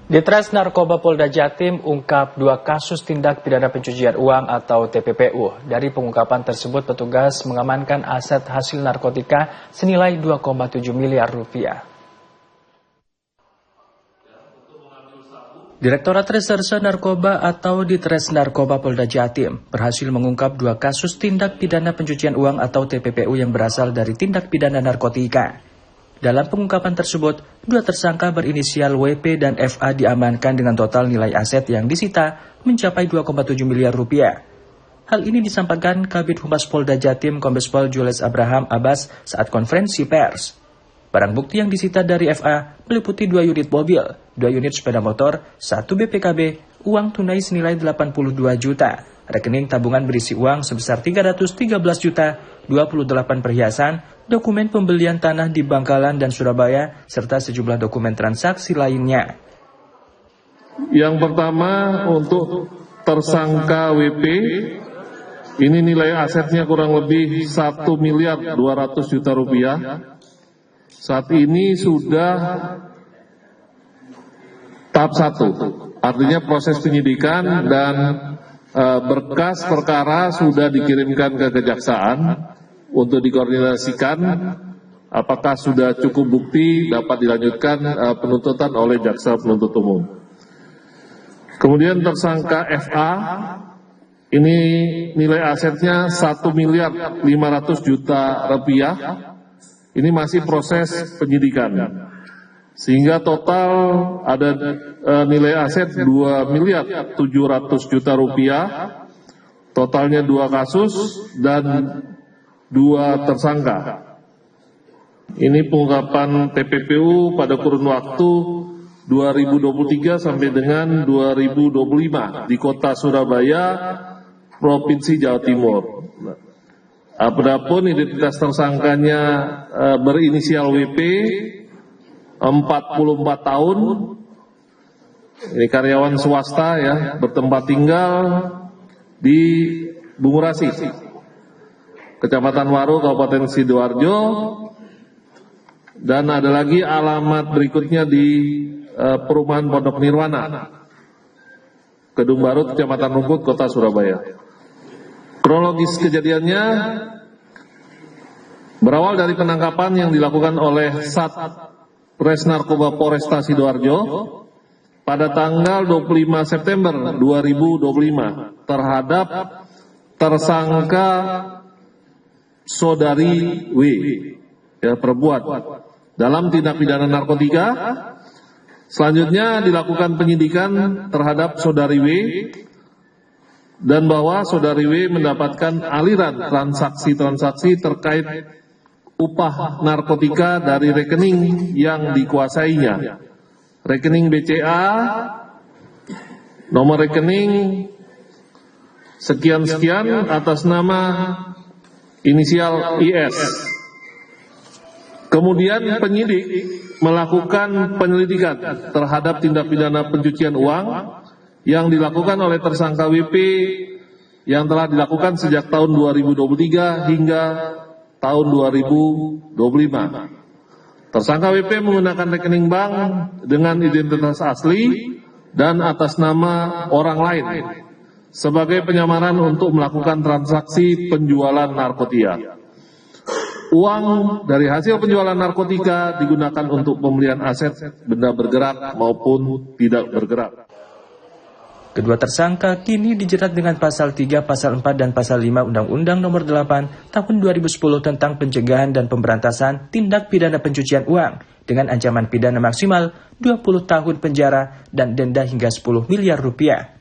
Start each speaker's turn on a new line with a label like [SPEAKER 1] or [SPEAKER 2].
[SPEAKER 1] Ditres Narkoba Polda Jatim ungkap 2 kasus tindak pidana pencucian uang atau TPPU. Dari pengungkapan tersebut, petugas mengamankan aset hasil narkotika senilai 2,7 miliar rupiah. Direktorat Reserse Narkoba atau Ditres Narkoba Polda Jatim berhasil mengungkap 2 kasus tindak pidana pencucian uang atau TPPU yang berasal dari tindak pidana narkotika. Dalam pengungkapan tersebut, 2 tersangka berinisial WP dan FA diamankan dengan total nilai aset yang disita mencapai 2,7 miliar rupiah. Hal ini disampaikan Kabid Humas Polda Jatim Kombes Pol Jules Abraham Abbas saat konferensi pers. Barang bukti yang disita dari FA meliputi 2 unit mobil, 2 unit sepeda motor, 1 BPKB, uang tunai senilai 82 juta, rekening tabungan berisi uang sebesar 313 juta, 28 perhiasan, dokumen pembelian tanah di Bangkalan dan Surabaya, serta sejumlah dokumen transaksi lainnya.
[SPEAKER 2] Yang pertama untuk tersangka WP, ini nilai asetnya kurang lebih 1 miliar 200 juta rupiah. Saat ini sudah tahap 1, artinya proses penyidikan dan berkas perkara sudah dikirimkan ke kejaksaan untuk dikoordinasikan apakah sudah cukup bukti dapat dilanjutkan penuntutan oleh jaksa penuntut umum. Kemudian tersangka FA, ini nilai asetnya 1 miliar 500 juta rupiah. Ini masih proses penyidikan. Sehingga total ada nilai aset 2 miliar 700 juta rupiah. Totalnya 2 kasus dan 2 tersangka. Ini pengungkapan TPPU pada kurun waktu 2023 sampai dengan 2025 di kota Surabaya, Provinsi Jawa Timur. Adapun identitas tersangkanya berinisial WP, 44 tahun, ini karyawan swasta ya, bertempat tinggal di Bungurasi, Kecamatan Waru, Kabupaten Sidoarjo, dan ada lagi alamat berikutnya di Perumahan Pondok Nirwana, Kedung Baru, Kecamatan Rungkut, Kota Surabaya. Kronologis kejadiannya berawal dari penangkapan yang dilakukan oleh Satres Narkoba Polresta Sidoarjo pada tanggal 25 September 2025 terhadap tersangka Saudari W, ya, perbuat dalam tindak pidana narkotika. Selanjutnya dilakukan penyidikan terhadap Saudari W dan bahwa Saudari W mendapatkan aliran transaksi-transaksi terkait upah narkotika dari rekening yang dikuasainya. Rekening BCA, nomor rekening sekian-sekian atas nama inisial IS. Kemudian penyidik melakukan penyelidikan terhadap tindak pidana pencucian uang yang dilakukan oleh tersangka WP yang telah dilakukan sejak tahun 2023 hingga tahun 2025. Tersangka WP menggunakan rekening bank dengan identitas asli dan atas nama orang lain sebagai penyamaran untuk melakukan transaksi penjualan narkotika. Uang dari hasil penjualan narkotika digunakan untuk pembelian aset benda bergerak maupun tidak bergerak.
[SPEAKER 1] Kedua tersangka kini dijerat dengan Pasal 3, Pasal 4, dan Pasal 5 Undang-Undang Nomor 8 Tahun 2010 tentang Pencegahan dan Pemberantasan Tindak Pidana Pencucian Uang dengan ancaman pidana maksimal 20 tahun penjara dan denda hingga 10 miliar rupiah.